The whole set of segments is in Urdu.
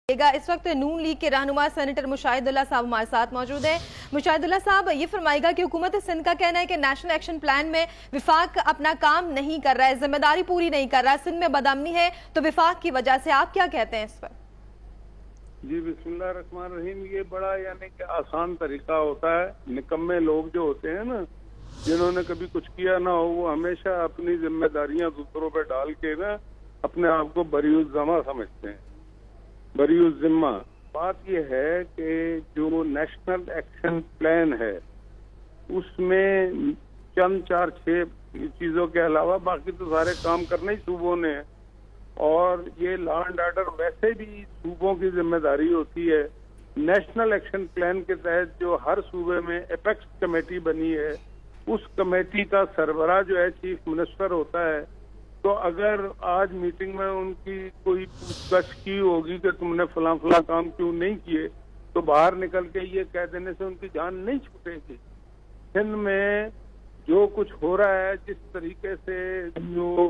اس وقت نون لیگ کے رہنما سینیٹر مشاہد اللہ صاحب ہمارے ساتھ موجود ہیں۔ مشاہد اللہ صاحب، یہ فرمائے گا کہ حکومت سندھ کا کہنا ہے کہ نیشنل ایکشن پلان میں وفاق اپنا کام نہیں کر رہا ہے، ذمہ داری پوری نہیں کر رہا ہے، سندھ میں بدامنی ہے تو وفاق کی وجہ سے، آپ کیا کہتے ہیں اس پر؟ جی بسم اللہ الرحمن الرحیم۔ یہ بڑا کہ آسان طریقہ ہوتا ہے، نکمے لوگ جو ہوتے ہیں نا، جنہوں نے کبھی کچھ کیا نہ ہو، وہ ہمیشہ اپنی ذمہ داریاں دوسروں پہ ڈال کے نا اپنے آپ کو بری الذمہ سمجھتے ہیں، بری الذمہ۔ بات یہ ہے کہ جو نیشنل ایکشن پلان ہے اس میں چند 4-6 چیزوں کے علاوہ باقی تو سارے کام کرنے ہی صوبوں نے ہیں، اور یہ لا اینڈ آرڈر ویسے بھی صوبوں کی ذمہ داری ہوتی ہے۔ نیشنل ایکشن پلان کے تحت جو ہر صوبے میں ایپیکس کمیٹی بنی ہے، اس کمیٹی کا سربراہ جو ہے چیف منسٹر ہوتا ہے۔ تو اگر آج میٹنگ میں ان کی کوئی پوچھ گچھ کی ہوگی کہ تم نے فلاں فلاں کام کیوں نہیں کیے، تو باہر نکل کے یہ کہہ دینے سے ان کی جان نہیں چھوٹے گی۔ سندھ میں جو کچھ ہو رہا ہے، جس طریقے سے جو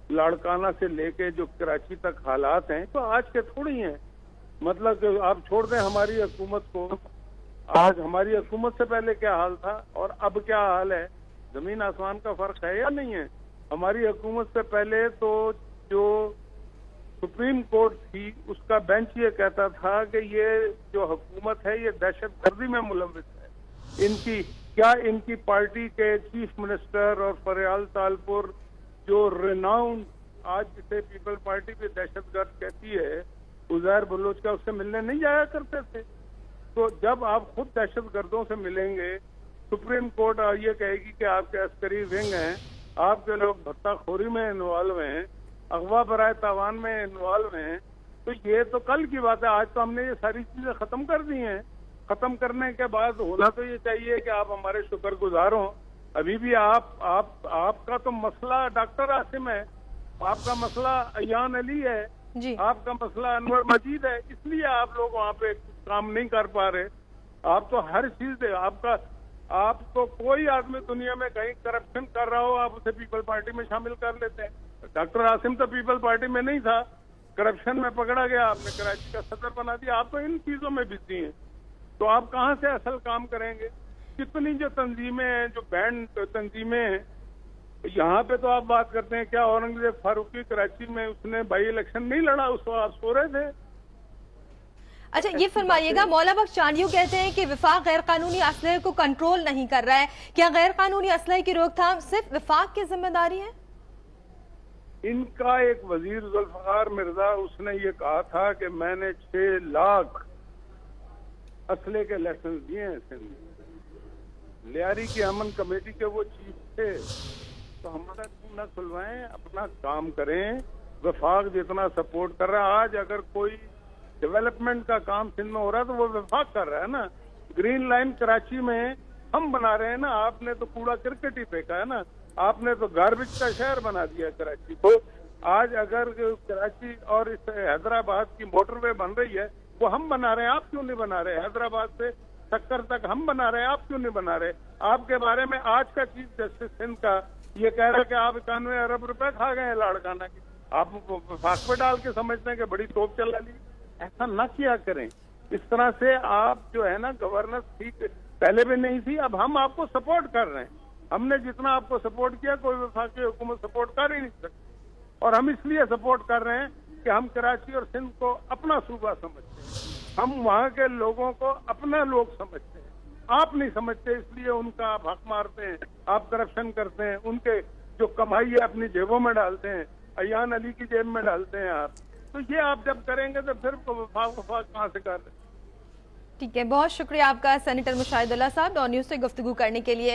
لاڑکانہ سے لے کے جو کراچی تک حالات ہیں، تو آج کے تھوڑی ہیں۔ مطلب کہ آپ چھوڑ دیں ہماری حکومت کو، آج ہماری حکومت سے پہلے کیا حال تھا اور اب کیا حال ہے، زمین آسمان کا فرق ہے یا نہیں ہے؟ ہماری حکومت سے پہلے تو جو سپریم کورٹ تھی، اس کا بینچ یہ کہتا تھا کہ یہ جو حکومت ہے یہ دہشت گردی میں ملوث ہے۔ ان کی پارٹی کے چیف منسٹر اور فریال تالپور جو ریناؤنڈ، آج جسے پیپل پارٹی بھی دہشت گرد کہتی ہے، عزیر بلوچ کا، اس سے ملنے نہیں جایا کرتے تھے۔ تو جب آپ خود دہشت گردوں سے ملیں گے، سپریم کورٹ یہ کہے گی کہ آپ کے عسکری ونگ ہیں، آپ کے لوگ بھتہ خوری میں انوالو ہیں، اغوا برائے تاوان میں انوالو ہیں، تو یہ تو کل کی بات ہے۔ آج تو ہم نے یہ ساری چیزیں ختم کر دی ہیں۔ ختم کرنے کے بعد ہونا تو یہ چاہیے کہ آپ ہمارے شکر گزار ہوں۔ ابھی بھی آپ کا تو مسئلہ ڈاکٹر عاصم ہے، آپ کا مسئلہ ایان علی ہے، جی، آپ کا مسئلہ انور مجید ہے، اس لیے آپ لوگ وہاں پہ کام نہیں کر پا رہے۔ آپ تو ہر چیز دے، آپ کو کوئی آدمی دنیا میں کہیں کرپشن کر رہا ہو، آپ اسے پیپل پارٹی میں شامل کر لیتے ہیں۔ ڈاکٹر عاصم تو پیپل پارٹی میں نہیں تھا، کرپشن میں پکڑا گیا، آپ نے کراچی کا صدر بنا دیا۔ آپ تو ان چیزوں میں بزی ہیں، تو آپ کہاں سے اصل کام کریں گے؟ کتنی جو تنظیمیں ہیں، جو بینڈ تنظیمیں ہیں، یہاں پہ تو آپ بات کرتے ہیں، کیا اورنگزیب فاروقی کراچی میں اس نے بائی الیکشن نہیں لڑا؟ اس وقت آپ سو رہے تھے۔ اچھا یہ فرمائیے گا، مولا بخش چانڈیو کہتے ہیں کہ وفاق غیر قانونی اسلحے کو کنٹرول نہیں کر رہا ہے، کیا غیر قانونی اسلحے کی روک تھام صرف وفاق کی ذمہ داری ہے؟ ان کا ایک وزیر ذوالفقار مرزا، اس نے یہ کہا تھا کہ میں نے 6 لاکھ اسلحے کے لائسنس دیے ہیں سندھ میں۔ لیاری کی امن کمیٹی کے وہ چیف تھے، تو ہمارا کیوں نہ کھلوائیں، اپنا کام کریں۔ وفاق جتنا سپورٹ کر رہا ہے، آج اگر کوئی ڈیولپمنٹ کا کام سندھ میں ہو رہا ہے تو وہ وفاق کر رہا ہے نا۔ گرین لائن کراچی میں ہم بنا رہے ہیں نا، آپ نے تو کوڑا کرکٹ ہی پھینکا ہے نا، آپ نے تو گاربیج کا شہر بنا دیا کراچی کو۔ آج اگر کراچی اور اس حیدرآباد کی موٹر وے بن رہی ہے، وہ ہم بنا رہے ہیں، آپ کیوں نہیں بنا رہے؟ حیدرآباد سے سکر تک ہم بنا رہے ہیں، آپ کیوں نہیں بنا رہے؟ آپ کے بارے میں آج کا چیف جسٹس سندھ کا یہ کہہ رہا ہے کہ آپ 91 ارب روپے کھا گئے ہیں لاڑکانہ کی۔ آپ وفاق پہ ڈال کے سمجھتے ہیں کہ بڑی توپ چلا لی۔ ایسا نہ کیا کریں۔ اس طرح سے آپ جو ہے نا، گورننس ٹھیک پہلے بھی نہیں تھی، اب ہم آپ کو سپورٹ کر رہے ہیں۔ ہم نے جتنا آپ کو سپورٹ کیا، کوئی وفاقی حکومت سپورٹ کر ہی نہیں سکتی، اور ہم اس لیے سپورٹ کر رہے ہیں کہ ہم کراچی اور سندھ کو اپنا صوبہ سمجھتے ہیں، ہم وہاں کے لوگوں کو اپنا لوگ سمجھتے ہیں۔ آپ نہیں سمجھتے، اس لیے ان کا آپ حق مارتے ہیں، آپ کرپشن کرتے ہیں، ان کے جو کمائی ہے اپنی جیبوں میں ڈالتے ہیں، ایان علی کی جیب میں ڈالتے ہیں آپ۔ تو یہ آپ جب کریں گے تو پھر وفاق کہاں سے کر رہے ہیں؟ ٹھیک ہے، بہت شکریہ آپ کا سینیٹر مشاہد اللہ صاحب، ڈان نیوز سے گفتگو کرنے کے لیے۔